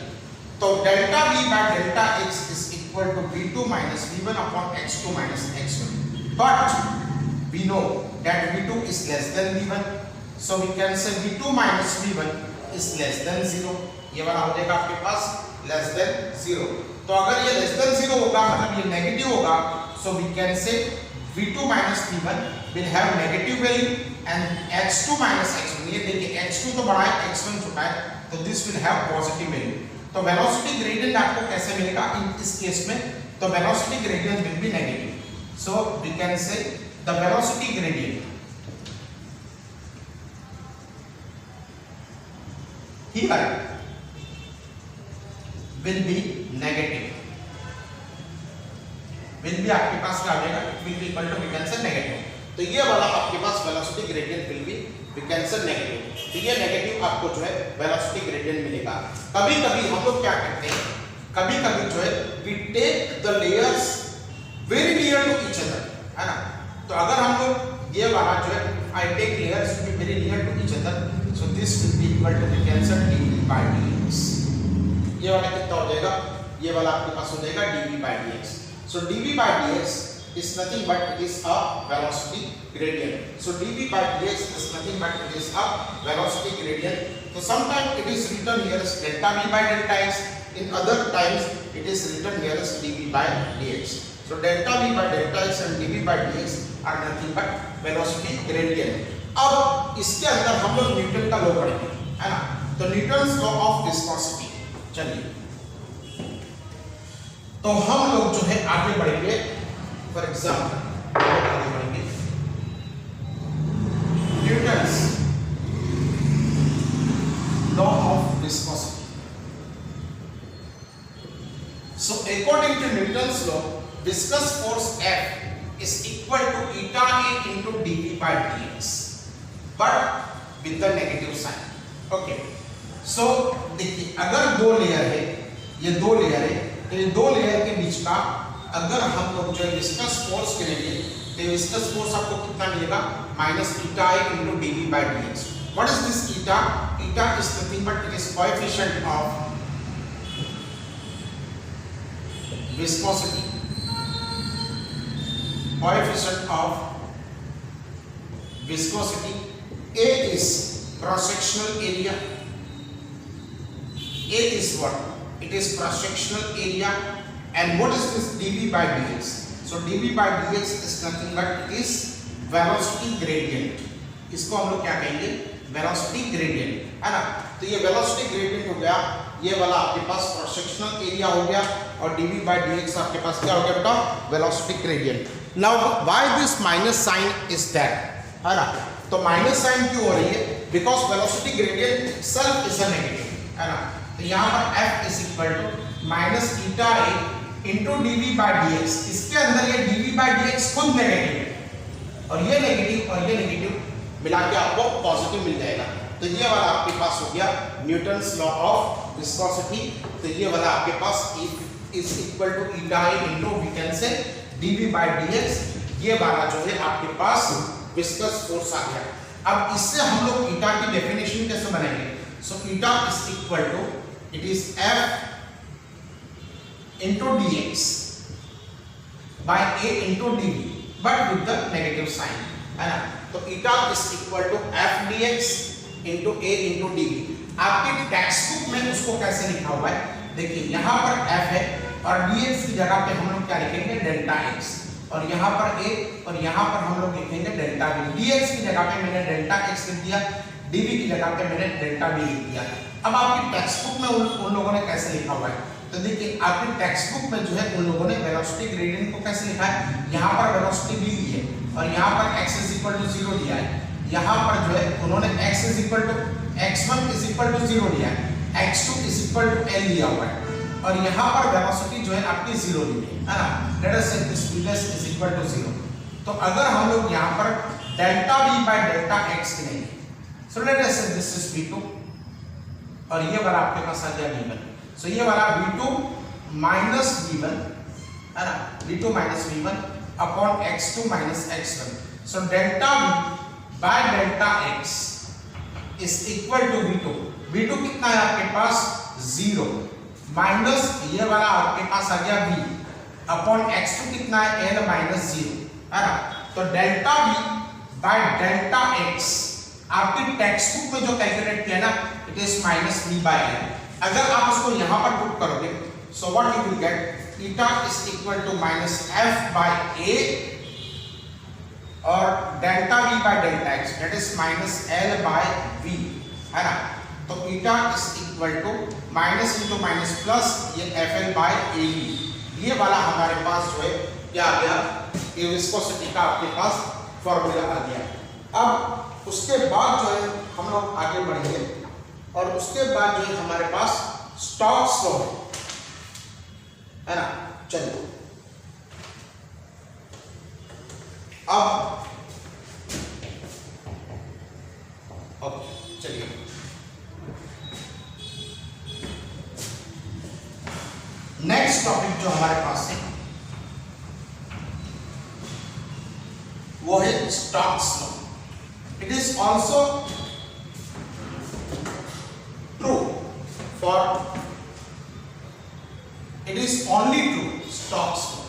तो delta v by delta x is equal to v2 minus v1 upon x2 minus x1, but we know that v2 is less than v1, so we can say v2 minus v1 is less than 0। ये वाला हो जाएगा आपके पास less than 0। तो अगर ये less than 0 होगा मतलब ये नेगेटिव होगा, सो वी कैन से v2 minus v1 will have negative value and x2 minus x1, ये देखिए x2 तो बड़ा है x1 छोटा है, तो this will have positive value। तो वेलोसिटी ग्रेडियंट आपको कैसे मिलेगा इन इस केस में, तो velocity gradient will be negative, so we can say the velocity gradient here will be negative, will be आपके पास क्या आ जाएगा, it will be equal to we can say negative। तो ये वाला आपके पास velocity gradient will be we can say negative। तो ये नेगेटिव आपको जो है वेलोसिटी ग्रेडियंट मिलेगा। कभी कभी हम लोग क्या करते हैं, कभी कभी जो है we take the layers very near to each other, है ना। तो अगर हम लोग ये वाला जो है I take layers to be very near to each other, so this will be equal to we can say dv by dx। ये वाला कितना हो जाएगा, ये वाला आपके पास हो जाएगा dv by dx। So dv by dx is nothing but it is a velocity gradient। So dv by dx is nothing but it is a velocity gradient। So sometimes it is written here as delta v by delta x, in other times it is written here as dv by dx। So delta v by delta x and dv by dx are nothing but velocity gradient। अब इसके अंदर हम लोग Newton का law पढ़ेंगे, है ना। तो न्यूटन्स लॉ ऑफ विस्कोसिटी, चलिए तो हम लोग जो है आगे बढ़ेंगे, फॉर एग्जाम्पल आगे बढ़ेंगे Newton's law of viscosity. So according to Newton's law, viscous force F is equal to eta A into dv by dx, but with the negative sign। Okay, so देखिए अगर दो लेयर है, ये दो layer है, तो ये दो लेयर के बीच का अगर हम लोग जो विस्कस फोर्स करेंगे तो विस्कस फोर्स आपको कितना मिलेगा, minus eta A into dv by dx। What is this eta? Eta is nothing but it is coefficient of viscosity, coefficient of viscosity। A is cross-sectional area, A is what? It is cross-sectional area, and what is this dv by dx? So dv by dx is nothing but it is velocity gradient। इसको हम लोग क्या कहेंगे, velocity gradient, है ना। तो ये velocity gradient हो गया, ये वाला आपके पास cross-sectional area हो गया, और dv by dx आपके पास क्या हो गया बेटा, velocity gradient। Now why this minus sign is there, है ना। तो माइनस साइन क्यों हो रही है, because velocity gradient self is a negative, है ना। तो यहाँ पर f is equal to minus eta A into dv by dx। इसके अंदर ये dv बाई dx खुद नेगेटिव है, और ये नेगेटिव मिला के आपको पॉजिटिव मिल जाएगा। तो ये वाला आपके पास हो गया न्यूटन्स लॉ ऑफ विस्कोसिटी। तो ये वाला आपके पास is equal to eta A into we can say dv by dx। ये वाला जो है आपके पास विस्कस फोर्स आ गया। अब इससे हम लोग ईटा की डेफिनेशन कैसे बनाएंगे, so eta is equal to it is f into dx by a into dv but with the negative sign, है ना। तो eta is equal to f dx into a into dv। आपके टेक्स्ट बुक में उसको कैसे लिखा हुआ है, देखिए यहाँ पर f है और dx की जगह पे हम लोग क्या लिखेंगे, डेल्टा x, और यहाँ पर a और यहाँ पर हम लोग लिखेंगे डेल्टा b। dx की जगह पे मैंने डेल्टा x लिख दिया, dv की जगह पे मैंने डेल्टा b लिख दिया। अब आपकी टेक्स्ट बुक में उन लोगों ने कैसे लिखा हुआ है, तो देखिए आपके टेक्स्ट बुक में जो है उन लोगों ने वेलोसिटी ग्रेडियंट को कैसे लिखा है, यहाँ पर वेलोसिटी v दी है और यहाँ पर x = 0 दिया है। यहाँ पर जो है उन्होंने x x1 = 0 दिया है, x2 = l दिया हुआ है और यहाँ पर वेलोसिटी जो है आपकी 0 दी है ना। Late us say this v = 0। तो अगर हम लोग यहाँ पर delta v by delta x लेंगे, सो let us say this is v2 और ये वाला आपके पास आ गया v1। सो ये वाला v2 माइनस v1 है ना, v2 minus v1 upon x2 minus x1। सो delta v by delta x is equal to v2। v2 कितना है आपके पास 0 माइनस ये वाला आपके पास आ गया v अपॉन x2 कितना है l माइनस 0 है ना। तो delta v by delta x आपकी टेक्स्ट बुक में जो कैलकुलेट किया ना, it is minus v by l। अगर आप उसको यहां पर पुट करोगे, so what you will get, eta is equal to minus f by a और delta v by delta x that is minus l by v है ना। तो eta is equal to minus into minus plus ये fl by ab, ये वाला हमारे पास जो है क्या आ गया, ये विस्कोसिटी का आपके पास फॉर्मूला आ गया। अब उसके बाद जो है हम लोग आगे बढ़ेंगे और उसके बाद जो है हमारे पास स्टोक्स लॉ है ना। चलिए अब ओके चलिए नेक्स्ट टॉपिक जो हमारे पास है वो है Stokes law. It is also true for, it is only true Stokes law।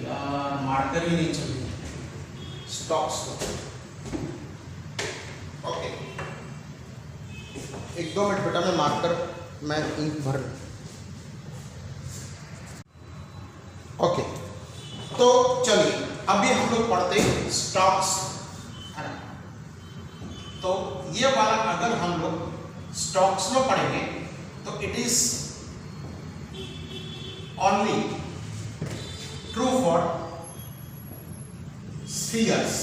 यार मार्कर ही नहीं चल रही, Stokes law। ओके 1-2 मिनट बेटा, मैं मार्कर मैं इंक भर। ओके तो चलिए अभी हम लोग पढ़ते हैं स्टोक्स। तो ये वाला अगर हम लोग स्टोक्स लॉ पढ़ेंगे तो it is only true for spheres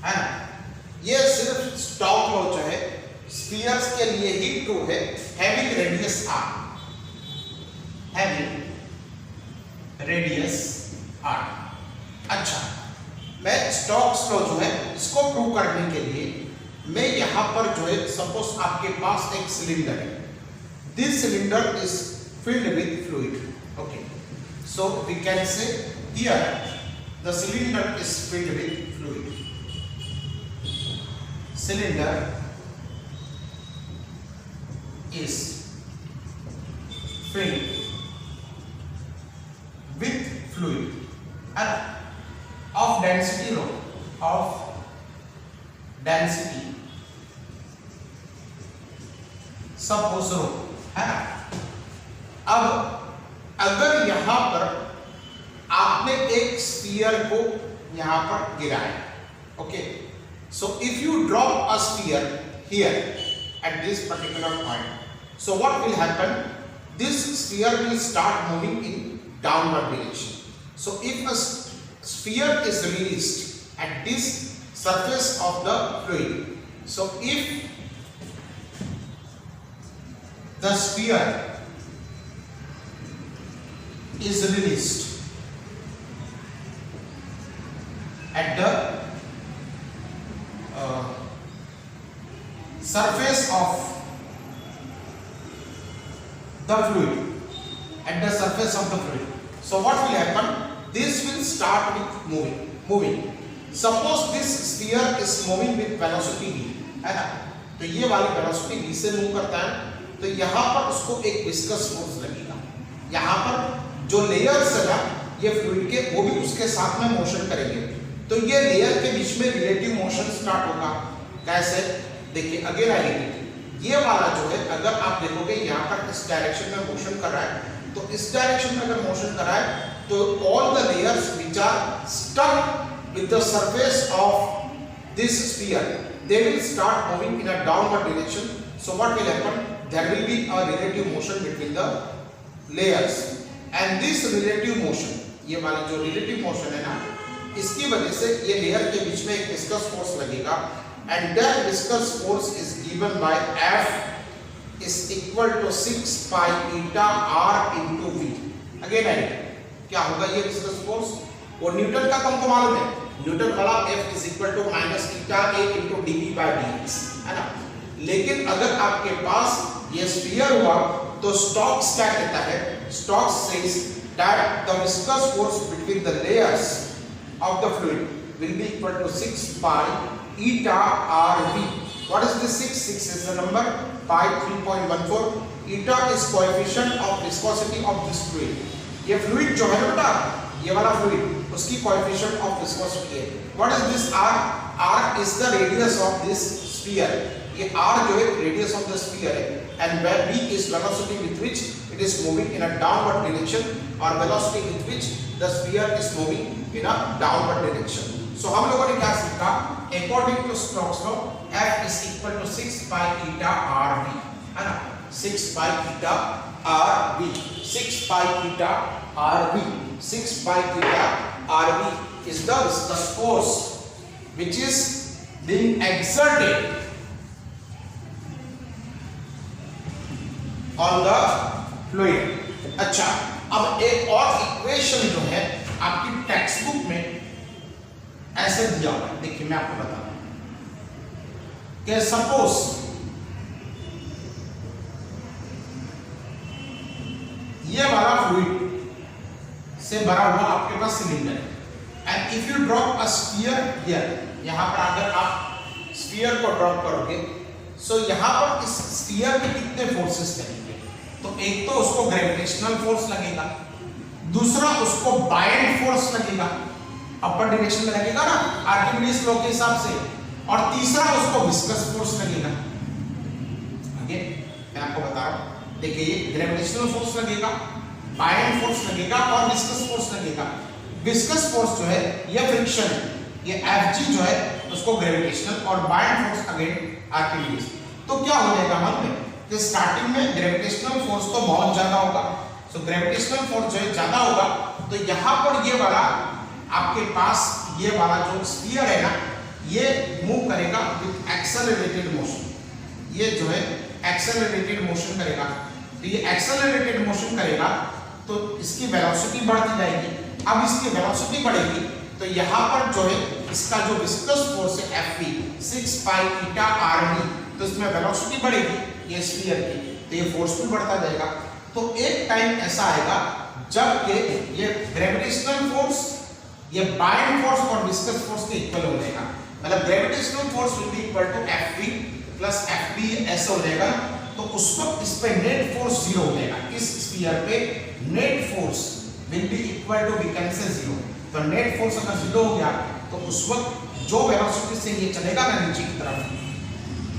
है ना। ये सिर्फ स्टोक्स लॉ जो है स्फीयर्स के लिए ही ट्रू है, having radius r, having radius r। अच्छा, मैं स्टोक्स लॉ जो है इसको प्रूव करने के लिए मैं यहां पर जो है सपोज आपके पास एक सिलेंडर है, this cylinder is filled with fluid. Okay so we can say here the cylinder is filled with fluid, cylinder is filled with fluid of density rho, of density suppose rho है ना। अब अगर यहां पर आपने एक sphere को यहां पर गिराया, okay, so if you drop a sphere here at this particular point, so what will happen, this sphere will start moving in downward direction. So if a sphere is released at this surface of the fluid, so if the sphere is released at the surface of the fluid, at the surface of the fluid, so what will happen, this will start with moving. Suppose this sphere is moving with velocity v, है ना, तो ये वाली velocity v से move करता है, तो यहाँ पर उसको एक विस्कस फोर्स लगेगा। यहाँ पर जो लेयर्स है ना ये फ्लूइड के, वो भी उसके साथ में मोशन करेंगे, तो ये लेयर के बीच में रिलेटिव मोशन स्टार्ट होगा। कैसे, देखिए अगेन आएगी, ये वाला जो है अगर आप देखोगे यहाँ पर इस डायरेक्शन में मोशन कर रहा है, तो इस डायरेक्शन में अगर मोशन कर रहा है तो all the layers which are stuck with the surface of this sphere, they will start moving in a downward direction. So what will happen, there will be a relative motion between the layers, and this relative motion, ये वाला जो relative motion है ना, इसकी वजह से ये layer के बीच में एक viscous force लगेगा, and that viscous force is given by F is equal to 6 pi eta r into v. Again क्या होगा ये viscous force? और न्यूटन का तुमको मालूम है, न्यूटन वाला F is equal to minus eta a into dv by dx, है ना. लेकिन अगर आपके पास ये स्फीयर हुआ तो स्टोक्स क्या कहता है? Stokes says that the viscous force between the layers of the fluid will be equal to 6 pi eta rv. What is this 6? 6 is the number, pi 3.14, eta is coefficient of viscosity of this fluid. ये fluid जो है ना बेटा, ये वाला fluid, उसकी coefficient of viscosity है. What is this r? R is the radius of this sphere. ये r जो है radius of the sphere है, and where v is velocity with which it is moving in a downward direction, or velocity with which the sphere is moving in a downward direction. So हम लोगों ने क्या सीखा? According to Stokes law, F is equal to 6 pi eta rv, है ना? 6 pi eta rv, 6 pi eta rv, 6 pi eta rv is the viscous force which is being exerted on the fluid. अच्छा, अब एक और equation जो है आपकी textbook में ऐसे दिया हुआ है. देखिए मैं आपको बताता हूं कि सपोज ये वाला फ्लूइड से भरा हुआ आपके पास सिलेंडर है, and if you drop a sphere here, यहां पर अगर आप स्फीयर को ड्रॉप करोगे, सो यहां पर इस स्फीयर में कितने फोर्सेस लगेंगे? तो एक तो उसको ग्रेविटेशनल फोर्स लगेगा, दूसरा उसको बाइंड फोर्स लगेगा, अपर डायरेक्शन में लगेगा ना आर्किमिडीज लॉ के हिसाब से, और तीसरा उसको विस्कस फोर्स लगेगा. आगे मैं आपको बता रहा हूं, देखिए ये ग्रेविटेशनल फोर्स लगेगा, बाइंड फोर्स लगेगा और विस्कस फोर्स लगेगा. विस्कस फोर्स जो है ये फ्रिक्शन है, ये Fg जो है उसको ग्रेविटेशनल, और बाइंड फोर्स अगेन आर्किमिडीज. तो क्या हो जाएगा हमारे में कि स्टार्टिंग में ग्रेविटेशनल फोर्स तो बहुत ज्यादा होगा, सो ग्रेविटेशनल फोर्स जो है ज्यादा होगा, तो यहां पर ये वाला आपके पास ये वाला जो स्फीयर है ना, ये मूव करेगा विद एक्सेलरेटेड मोशन. ये जो है एक्सेलरेटेड मोशन करेगा, तो ये एक्सेलरेटेड मोशन करेगा तो इसकी वेलोसिटी बढ़ती जाएगी. अब इसकी वेलोसिटी बढ़ेगी तो यहाँ पर जो है इसका जो विस्कस फोर्स है Fv 6 pi eta rv, तो इसमें वेलोसिटी बढ़ेगी ये स्फीयर की, तो ये फोर्स भी बढ़ता जाएगा. तो एक टाइम ऐसा आएगा जबकि ये ग्रेविटेशनल फोर्स, ये बाइंड फोर्स और विस्कस फोर्स के इक्वल हो जाएगा. मतलब gravitational force will be equal to Fv plus Fb ऐसा हो जाएगा. तो उस वक्त इस पे नेट फोर्स जीरो हो जाएगा. इस स्फीयर पे net force will be equal to, we can say zero. तो नेट फोर्स अगर जीरो हो गया तो उस वक्त जो वेलोसिटी से ये चलेगा ना नीचे की तरफ,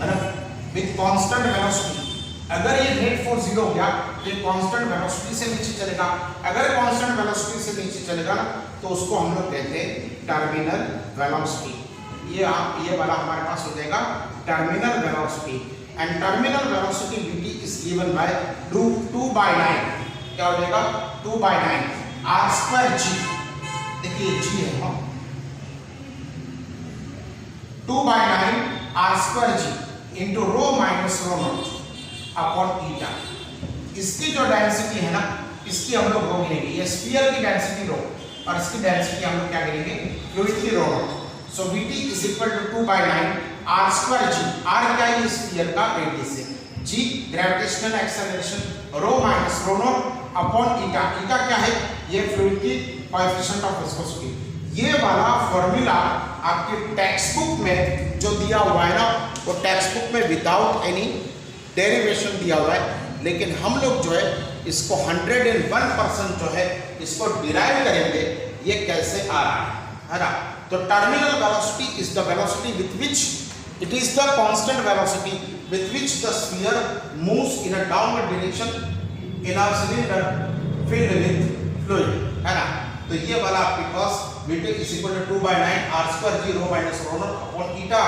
मतलब विद कांस्टेंट वेलोसिटी, अगर ये नेट फोर्स जीरो हो गया तो ये कांस्टेंट वेलोसिटी से नीचे चलेगा. अगर कांस्टेंट वेलोसिटी से नीचे चलेगा तो उसको हम लोग कहते हैं टर्मिनल वेलोसिटी. ये वाला हमारे पास हो जाएगा terminal velocity, and terminal velocity vt is given by 2/9. क्या हो जाएगा? 2/9 r²g. देखिए g है ना, 2/9 r²g into rho minus rho naught upon eta. इसकी जो डेंसिटी है ना, इसकी हम लोग रो गिनेंगे. ये स्फीयर की डेंसिटी रो, और इसकी डेंसिटी हम लोग क्या करेंगे? फ्लूइड की rho naught. So vt is equal to 2/9 r²g. r क्या है? ये स्फीयर का रेडियस है, g gravitational acceleration, rho minus rho not upon eta. eta क्या है? ये फ्लूइड की कोएफिशिएंट ऑफ विस्कोसिटी. ये वाला फार्मूला आपके टेक्स्ट बुक में जो दिया हुआ है ना, वो टेक्स्ट बुक में विदाउट एनी डेरिवेशन दिया हुआ है, लेकिन हम लोग जो है इसको 101% जो है इसको डिराइव करेंगे. ये कैसे आ रहा है ना? तो terminal velocity is the velocity with which, it is the constant velocity with which the sphere moves in a downward direction in a cylinder filled with fluid, है ना? तो ये वाला आपके पास v2 is equal to 2/9 r square g rho minus rho not upon theta.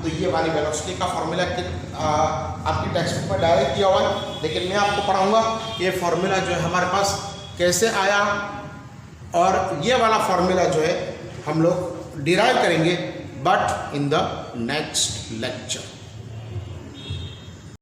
तो ये वाली वेलोसिटी का फॉर्मूला आपकी टेक्स्ट बुक में डायरेक्ट किया हुआ है, लेकिन मैं आपको पढ़ाऊंगा ये फॉर्मूला जो है हमारे पास कैसे आया, और ये वाला फॉर्मूला जो है हम लोग डिराइव करेंगे but in the next lecture.